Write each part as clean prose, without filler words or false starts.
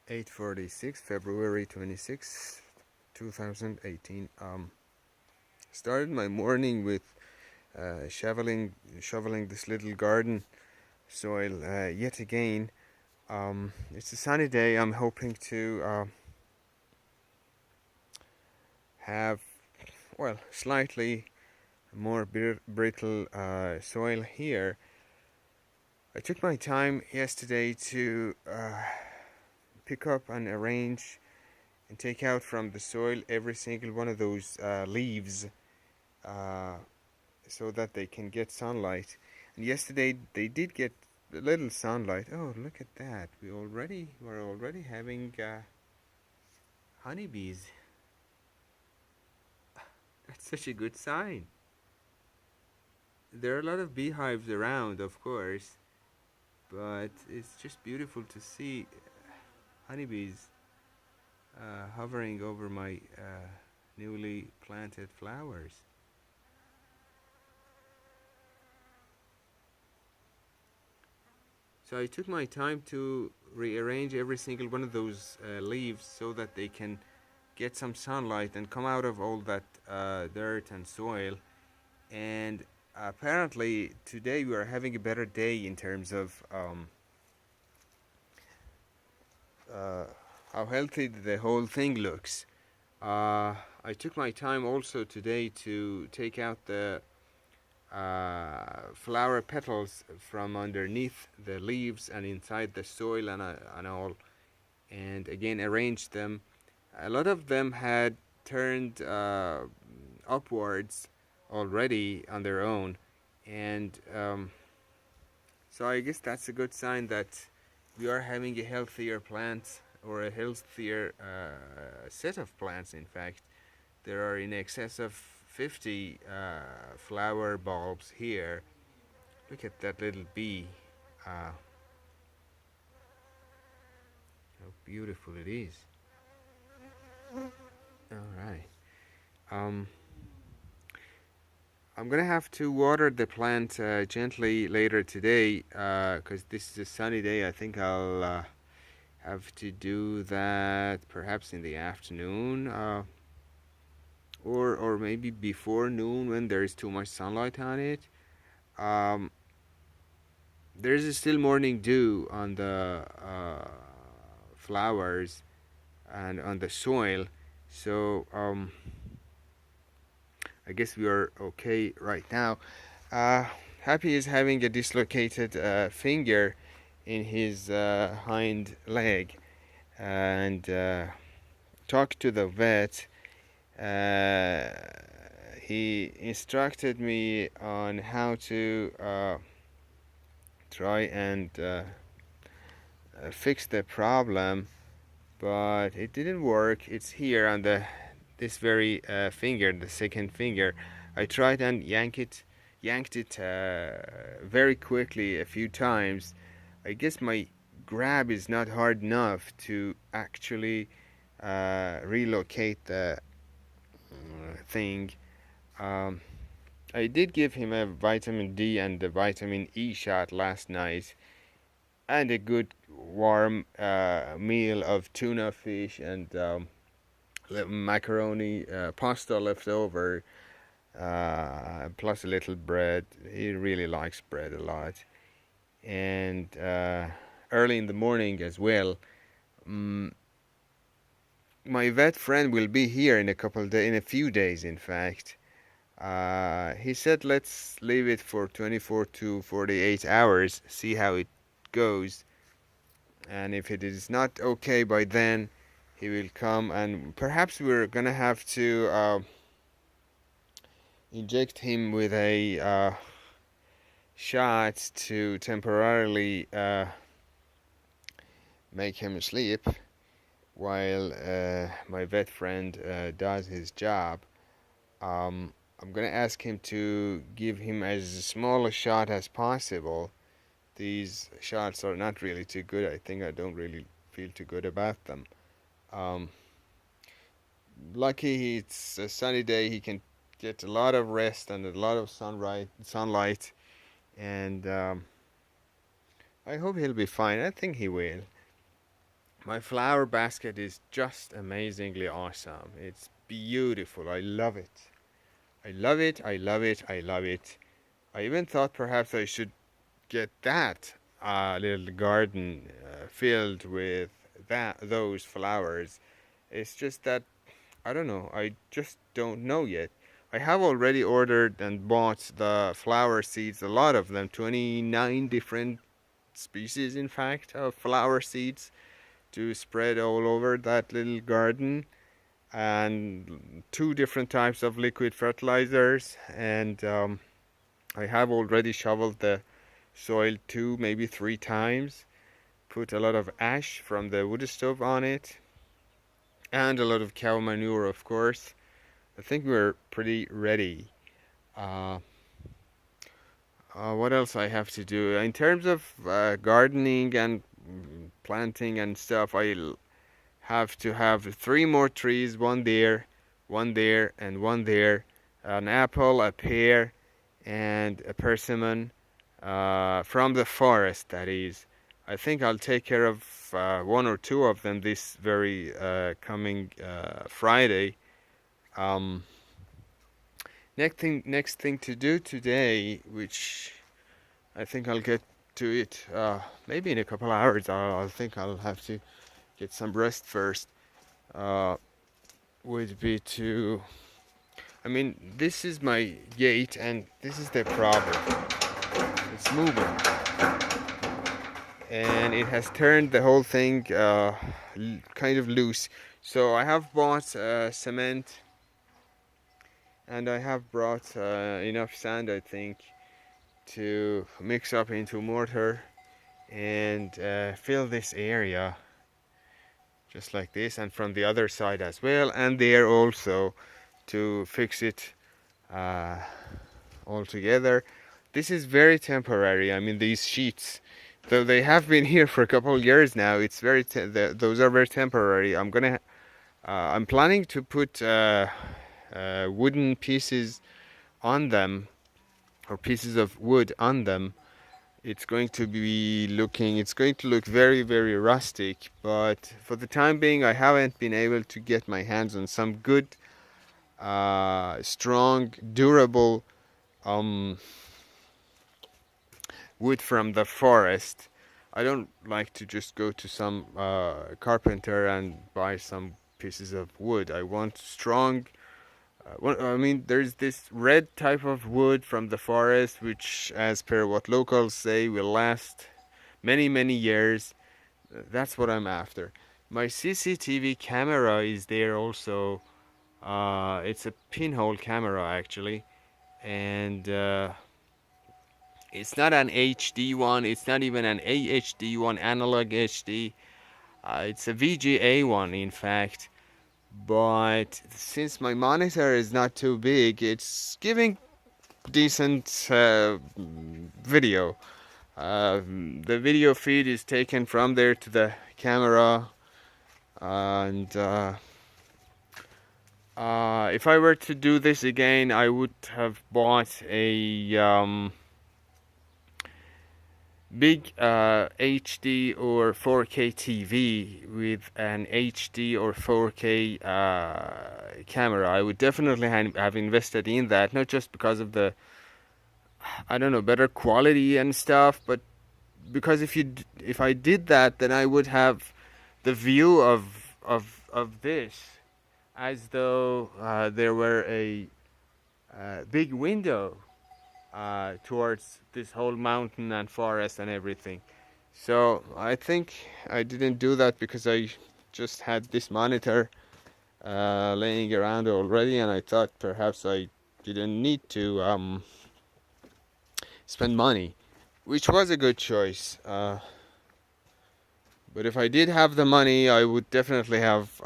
8:46, February 26, 2018. Started my morning with shoveling this little garden soil yet again. It's a sunny day. I'm hoping to have, well, slightly more brittle soil here. I took my time yesterday to pick up and arrange and take out from the soil every single one of those leaves so that they can get sunlight. And yesterday they did get a little sunlight. Oh, look at that. We're already having honeybees. That's such a good sign. There are a lot of beehives around, of course, but it's just beautiful to see honeybees hovering over my newly planted flowers. So I took my time to rearrange every single one of those leaves so that they can get some sunlight and come out of all that dirt and soil. And apparently today we are having a better day in terms of how healthy the whole thing looks. I took my time also today to take out the flower petals from underneath the leaves and inside the soil and all, and again arranged them. A lot of them had turned upwards already on their own, and so I guess that's a good sign that we are having a healthier plant, or a healthier set of plants. In fact, there are in excess of 50 flower bulbs here. Look at that little bee. How beautiful it is. Alright. I'm gonna have to water the plant gently later today because this is a sunny day. I think I'll have to do that perhaps in the afternoon, or maybe before noon when there is too much sunlight on it. There's still morning dew on the flowers and on the soil, so I guess we are okay right now. Happy is having a dislocated finger in his hind leg, and talked to the vet. He instructed me on how to try and fix the problem, but it didn't work. It's here on this very finger, the second finger. I tried and yanked it very quickly a few times. I guess my grab is not hard enough to actually relocate the thing. I did give him a vitamin D and a vitamin E shot last night, and a good warm meal of tuna fish and macaroni pasta left over, plus a little bread. He really likes bread a lot. And early in the morning as well. My vet friend will be here in a few days, in fact. He said let's leave it for 24 to 48 hours, see how it goes, and if it is not okay by then, he will come, and perhaps we're gonna have to inject him with a shot to temporarily make him sleep while my vet friend does his job. I'm gonna ask him to give him as small a shot as possible. These shots are not really too good. I think I don't really feel too good about them. Lucky it's a sunny day. He can get a lot of rest and a lot of sunlight, and I hope he'll be fine. I think he will. My flower basket is just amazingly awesome. It's beautiful. I love it. I love it. I love it. I love it. I even thought perhaps I should get that little garden filled with those flowers. It's just that I don't know. I just don't know yet. I have already ordered and bought the flower seeds, a lot of them, 29 different species, in fact, of flower seeds to spread all over that little garden, and two different types of liquid fertilizers. And I have already shoveled the soil two, maybe three times, put a lot of ash from the wood stove on it, and a lot of cow manure, of course. I think we're pretty ready. Uh, what else I have to do in terms of gardening and planting and stuff? I have to have three more trees, one there, and one there. An apple, a pear, and a persimmon from the forest, that is. I think I'll take care of one or two of them this very coming Friday. Um, next thing to do today, which I think I'll get to it maybe in a couple hours. I think I'll have to get some rest first. Would be to, I mean, this is my gate, and this is the problem. It's moving, and it has turned the whole thing kind of loose. So I have bought cement, and I have brought enough sand, I think, to mix up into mortar and fill this area just like this, and from the other side as well, and there also, to fix it all together. This is very temporary. I mean, these sheets, though they have been here for a couple of years now, it's very those are very temporary. I'm planning to put wooden pieces on them, or pieces of wood on them. It's going to look very, very rustic, but for the time being I haven't been able to get my hands on some good strong, durable wood from the forest. I don't like to just go to some carpenter and buy some pieces of wood. I want strong. I mean, there's this red type of wood from the forest, which, as per what locals say, will last many, many years. That's what I'm after. My CCTV camera is there also. It's a pinhole camera, actually, and it's not an HD one. It's not even an AHD one, analog HD. It's a VGA one, in fact. But since my monitor is not too big, it's giving decent video. The video feed is taken from there to the camera, and if I were to do this again, I would have bought a big HD or 4K TV with an HD or 4K camera. I would definitely have invested in that, not just because of the, I don't know, better quality and stuff, but because if I did that, then I would have the view of this as though there were a big window towards this whole mountain and forest and everything. So I think I didn't do that because I just had this monitor laying around already, and I thought perhaps I didn't need to spend money, which was a good choice. But if I did have the money, I would definitely have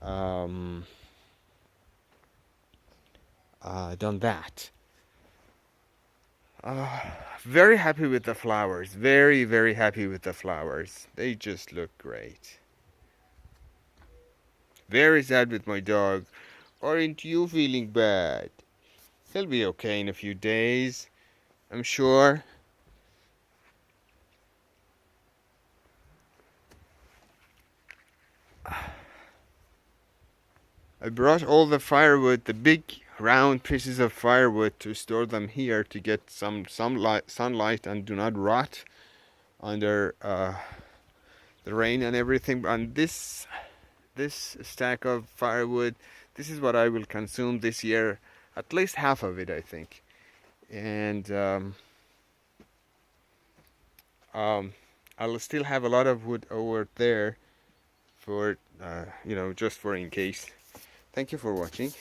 done that. Very happy with the flowers. Very, very happy with the flowers. They just look great. Very sad with my dog. Aren't you feeling bad? He'll be okay in a few days, I'm sure. I brought all the firewood, the big round pieces of firewood, to store them here to get some sunlight and do not rot under the rain and everything. And this stack of firewood, this is what I will consume this year, at least half of it, I think. And I'll still have a lot of wood over there for just for in case. Thank you for watching.